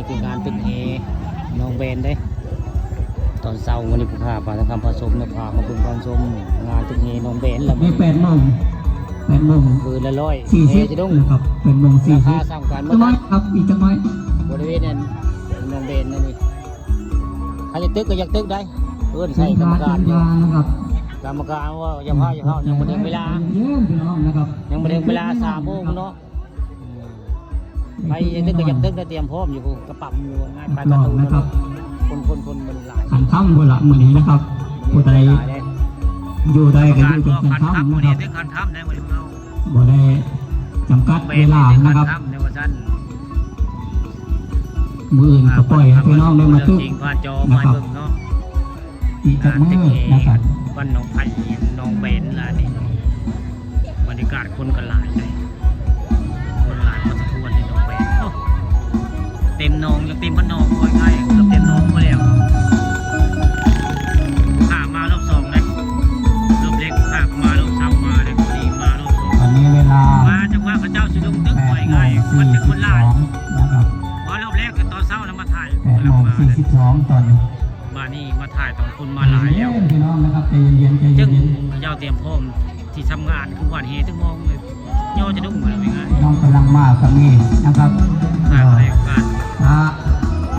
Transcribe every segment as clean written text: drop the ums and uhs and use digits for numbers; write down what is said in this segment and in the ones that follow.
นี่คืองานตึกเฮน้องเบนได้ตอนเช้าวันนี้ผมพาไปทำคำผสมเนี่ยพามาบึงความชมงานตึกเฮน้องเบนแล้วนี่8 โมงคืนละ40เฮจะต้อง นะครับ8 โมง ราคา 40 สร้างการ จังน้อยครับอีกจังน้อย บริเวณนั้นน้องเบนนั่นนี่ใครจะตึกก็อยากตึกได้เพื่อนใส่กรรมการอยู่ นะครับ กรรมการว่าอย่าพลาดยังไม่ถึงเวลา เยี่ยมพี่น้องนะครับ ยังไม่ถึงเวลา3 โมงเนาะไปยังตึกก็อยากตึกได้เตรียมพร้อมอยู่กระปั๊มอยู่ง่ายไปประตูนะครับคนมันหลาย ขันค่ำบุละมื้อนี้นะครับผู้ใดอยู่ได้ก็อยู่จนขันค่ำนะครับ ขันค่ำได้หมดเรา บ่ได้จำกัดเวลานะครับมืออื่นก็ปล่อยให้พี่น้องได้มาตึกนะครับอีกจักมื้อนะครับ บ้านน้องไผ่น้องเบนล่ะนี่บรรยากาศคนก็หลายเลยคนหลายพอสมควรในน้องเบนเต็มน้องยังเต็มบ้านน้องโอ้ยง่ายเกือบเต็มน้องก็แล้วข้ามารอบ2เลยรอบเล็กข้ามารอบ2มาเลยพอดีมารอบ2 ตอนนี้เวลามาจังว่าพระเจ้าสิลงตึกโอ้ยง่ายมันจะคนหลาย นะครับ พอรอบแรกตอนเช้าแล้วมาถ่าย 8:42ตอนนี้ บ้านนี้มาถ่ายตอนคนมาหลายแล้ว พี่น้องนะครับใจเย็นๆใจ จึง เย็น พระเจ้าเตรียมพร้อมที่ทำงานทุกวันเฮทุกมองเลยย่อจะดุ้งอะไรง่าย ๆน้องกำลังมากับนี่นะครับ ถ่ายอะไรกัน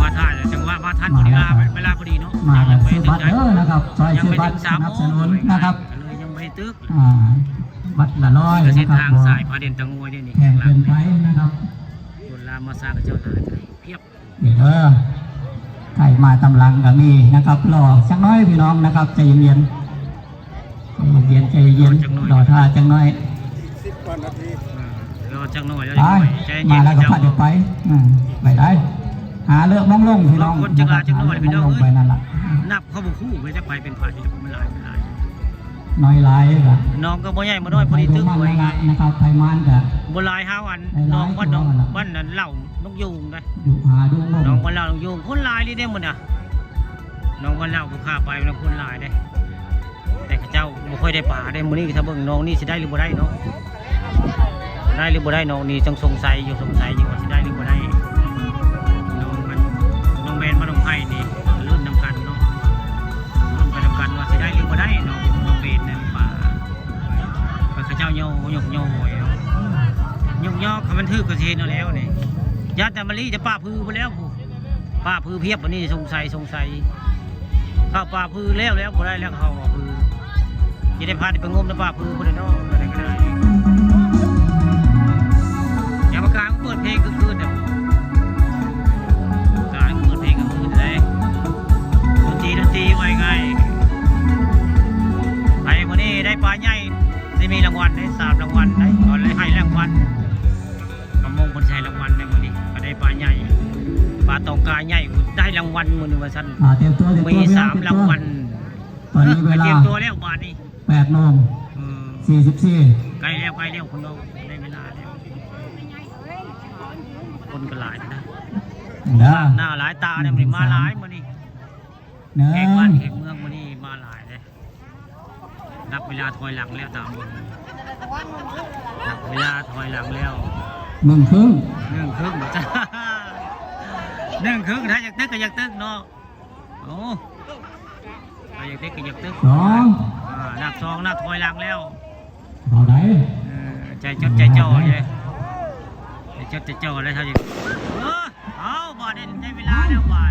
มา ถ่ายจังว่ามาทันพอดีเวลาพอดีเนาะ มากั ยั น งไม่ ซื้อ ตึ บั ก ตรเด้อนะครับซอย ยัง ซื้อ ไม่ บั ถึ ตรง ส 3 นั โม บส ง นุนนะครับ เลยยังไม่ตึก บัตรละร้อย เส้ นะ น ครับ ทางสายพาเด่นตังงวยด้วยนี่ แข่งเป็นไปนะครับ คนลามาสร้างกับเจ้าหน้าที่เพียบ เดี๋ยวใครมาตำลังกับนี่นะครับรอจังน้อยพี่น้องนะครับใจเย็นๆใจเย็นรอท่าจังน้อย รอจังหน่อยแล้ว ไป ใจ มา เย็น แล้วก็ เจ้า พัดเดี๋ยวไปไปได้หาเลือกมองลงพี่น้อง คนจังหวะจังหน่อยพี่น้อง ไปนั่นแหละ นับเข้าบุคู่ไม่จะไปเป็นฝ่ายที่มันหลาย น้อยลายกับ น้องก็บ่ใหญ่บ่น้อยพอดีตึกไว้ไง นะครับไทยมันกับ บ่หลาย5 วันน้องบ้านนั้นเหล่านกยูงได้ ดูหาดู น้องบ้านเหล่านกยูงคนหลายเลยเด้หมดน่ะน้องบ้านเหล่าก็พาไปมันคนหลายได้แต่เจ้าบ่ค่อยได้ป่าได้มื้อนี้ถ้าเบิ่งน้องนี่สิได้หรือบ่ได้เนาะได้หรือบ่ได้น้องนี่จังสงสัยอยู่ว่าสิได้หรือบ่ได้น้องแมนมาน้องไผ่นี่รุ่นนำกันเนาะรุ่นไปนำกันว่าสิได้หรือบ่ได้น้องเบนในป่าพระเจ้าโยคำมันถือก็สิเห็นเอาแล้วนี่ญาติมาลีจะป่าพื้นไปแล้วป่าพื้นเพียบวันนี้สงสัยเข้าป่าพื้นแล้วบ่ได้แล้วเข้าพื้นจะได้พาไปงมในป่าพื้นคนเนาะอะไรก็ได้อย่าประกาศเปิดเพลงกลางคืนเนี่ยการเปิดเพลงกลางคืนเลยดนตรีไว้ไงไปวันนี้ได้ปลาใหญ่ได้มีรางวัลได้3 รางวัลได้ก่อนเลยให้รางวัลประมงคนใช้รางวัลในวันนี้ก็ได้ปลาใหญ่ปลาตองกาใหญ่ได้รางวัลมือหนึ่งวันสั้นมี3 รางวัลตอนนี้เวลา เตรียมตัวแล้วบาทนี้8:44ใกล้แล้วคนเราได้เวลาแล้วคนก็หลายนะหน้าหลายตาเนี่ยมันมาหลายมานี่แขกบ้านแขกเมืองมานี่มาหลายเลยนับเวลาถอยหลังแล้วตามนับเวลาถอยหลังแล้ว1 ครึ่งจ้า1 ครึ่งถ้าอยากตึกก็อยากตึกเนาะโอ้อยากตึกก็อยากตึกนับ2นับถอยหลังแล้วเอาไหนใจจดใจจ่อเลยใจจดใจจ่อเลยเท่าไหร่เอาบาดได้เวลาแล้วบาด